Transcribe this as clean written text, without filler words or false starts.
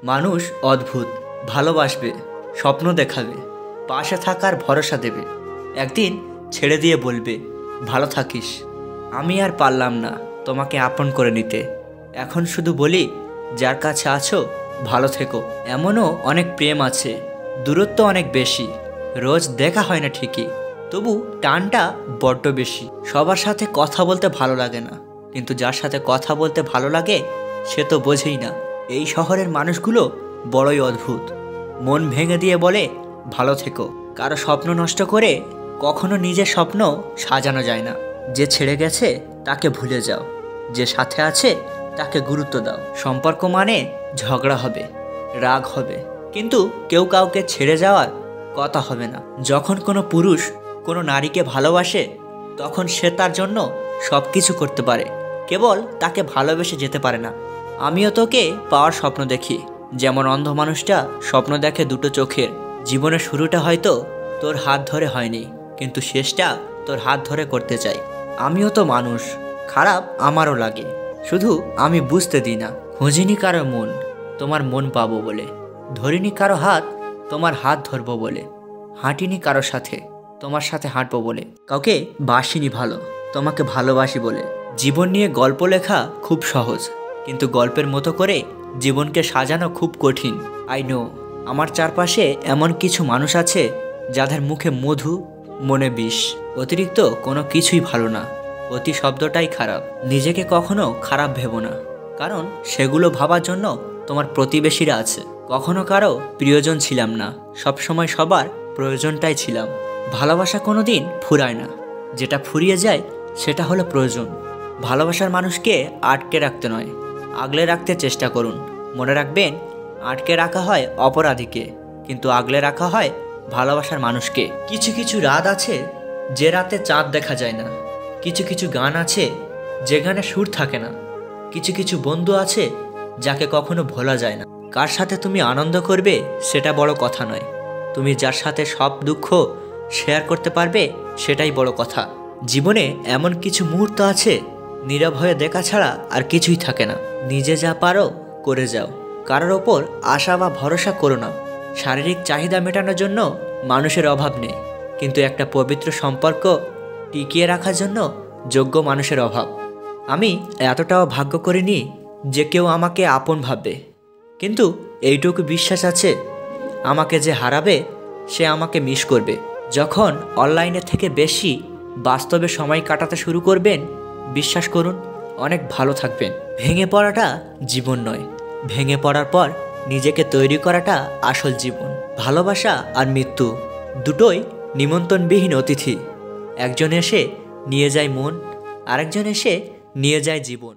মানুষ অদ্ভুত, ভালোবাসবে, স্বপ্ন দেখাবে, পাশে থাকার ভরসা দেবে, একদিন ছেড়ে দিয়ে বলবে ভালো থাকিস। আমি আর পারলাম না তোমাকে আপন করে নিতে। এখন শুধু বলি যার কাছে আছো ভালো থেকো। এমনও অনেক প্রেম আছে, দূরত্ব অনেক বেশি, রোজ দেখা হয় না ঠিকই, তবু টানটা বড্ড বেশি। সবার সাথে কথা বলতে ভালো লাগে না, কিন্তু যার সাথে কথা বলতে ভালো লাগে সে তো বোঝেই না। এই শহরের মানুষগুলো বড়ই অদ্ভুত। মন ভেঙে দিয়ে বলে ভালো থেকো। কারো স্বপ্ন নষ্ট করে কখনো নিজের স্বপ্ন সাজানো যায় না। যে ছেড়ে গেছে তাকে ভুলে যাও, যে সাথে আছে তাকে গুরুত্ব দাও। সম্পর্ক মানে ঝগড়া হবে, রাগ হবে, কিন্তু কেউ কাউকে ছেড়ে যাওয়ার কথা হবে না। যখন কোনো পুরুষ কোনো নারীকে ভালোবাসে তখন সে তার জন্য সব কিছু করতে পারে, কেবল তাকে ভালোবেসে যেতে পারে না। আমিও তোকে পাওয়ার স্বপ্ন দেখি, যেমন অন্ধ মানুষটা স্বপ্ন দেখে দুটো চোখের। জীবনের শুরুটা হয়তো তোর হাত ধরে হয়নি, কিন্তু শেষটা তোর হাত ধরে করতে চাই। আমিও তো মানুষ, খারাপ আমারও লাগে, শুধু আমি বুঝতে দিই না। খুঁজিনি কারো মন তোমার মন পাবো বলে, ধরিনি কারো হাত তোমার হাত ধরবো বলে, হাঁটিনি কারো সাথে তোমার সাথে হাঁটবো বলে, কাউকে বাসিনি ভালো তোমাকে ভালোবাসি বলে। জীবন নিয়ে গল্প লেখা খুব সহজ, কিন্তু গল্পের মতো করে জীবনকে সাজানো খুব কঠিন। আই নো, আমার চারপাশে এমন কিছু মানুষ আছে যাদের মুখে মধু, মনে বিষ। অতিরিক্ত কোনো কিছুই ভালো না, অতি শব্দটাই খারাপ। নিজেকে কখনো খারাপ ভেবো না, কারণ সেগুলো ভাবার জন্য তোমার প্রতিবেশীরা আছে। কখনো কারো প্রিয়জন ছিলাম না, সবসময় সবার প্রয়োজনটাই ছিলাম। ভালোবাসা কোনো দিন ফুরায় না, যেটা ফুরিয়ে যায় সেটা হলো প্রয়োজন। ভালোবাসার মানুষকে আটকে রাখতে নয়, আগলে রাখতে চেষ্টা করুন। মনে রাখবেন, আটকে রাখা হয় অপরাধীকে, কিন্তু আগলে রাখা হয় ভালোবাসার মানুষকে। কিছু কিছু রাত আছে যে রাতে চাঁদ দেখা যায় না, কিছু কিছু গান আছে যে গানে সুর থাকে না, কিছু কিছু বন্ধু আছে যাকে কখনো ভোলা যায় না। কার সাথে তুমি আনন্দ করবে সেটা বড় কথা নয়, তুমি যার সাথে সব দুঃখ শেয়ার করতে পারবে সেটাই বড় কথা। জীবনে এমন কিছু মুহূর্ত আছে নীরব হয়ে দেখা ছাড়া আর কিছুই থাকে না। নিজে যা পারো করে যাও, কারোর ওপর আশা বা ভরসা করো না। শারীরিক চাহিদা মেটানোর জন্য মানুষের অভাব নেই, কিন্তু একটা পবিত্র সম্পর্ক টিকিয়ে রাখার জন্য যোগ্য মানুষের অভাব। আমি এতটাও ভাগ্য করিনি যে কেউ আমাকে আপন ভাববে, কিন্তু এইটুকু বিশ্বাস আছে আমাকে যে হারাবে সে আমাকে মিস করবে। যখন অনলাইনে থেকে বেশি বাস্তবে সময় কাটাতে শুরু করবেন, বিশ্বাস করুন অনেক ভালো থাকবেন। ভেঙে পড়াটা জীবন নয়, ভেঙে পড়ার পর নিজেকে তৈরি করাটা আসল জীবন। ভালোবাসা আর মৃত্যু দুটোই নিমন্ত্রণবিহীন অতিথি। একজন এসে নিয়ে যায় মন, আরেকজন এসে নিয়ে যায় জীবন।